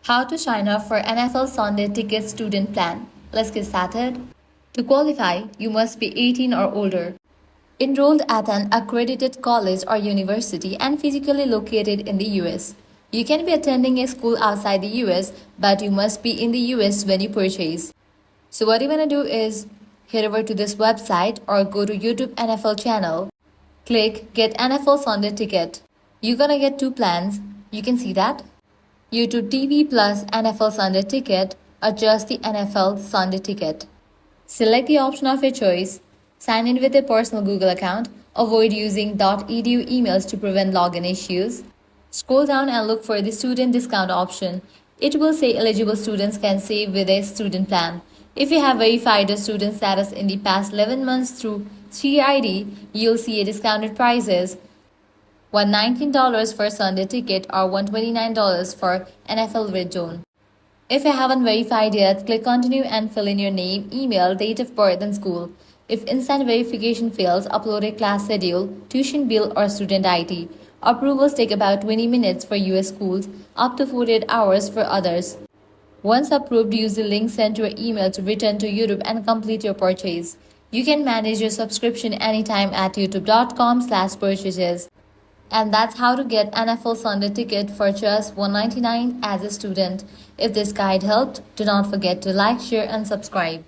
How to sign up for NFL Sunday Ticket Student Plan. Let's get started. To qualify, you must be 18 or older, enrolled at an accredited college or university, and physically located in the US. You can be attending a school outside the US, but you must be in the US when you purchase. So what you want to do is head over to this website or go to YouTube NFL channel. Click Get NFL Sunday Ticket. You're gonna get two plans. You can see that. YouTube TV plus NFL Sunday Ticket or just the NFL Sunday Ticket. Select the option of your choice. Sign in with a personal Google account. Avoid using .edu emails to prevent login issues. Scroll down and look for the student discount option. It will say eligible students can save with a student plan. If you have verified your student status in the past 11 months through SheerID, you'll see a discounted prices. $119 for Sunday ticket or $129 for NFL Red Zone. If you haven't verified yet, click continue and fill in your name, email, date of birth and school. If instant verification fails, upload a class schedule, tuition bill or student ID. Approvals take about 20 minutes for US schools, up to 48 hours for others. Once approved, use the link sent to your email to return to YouTube and complete your purchase. You can manage your subscription anytime at youtube.com/purchases. And that's how to get NFL Sunday ticket for just $199 as a student. If this guide helped, do not forget to like, share and subscribe.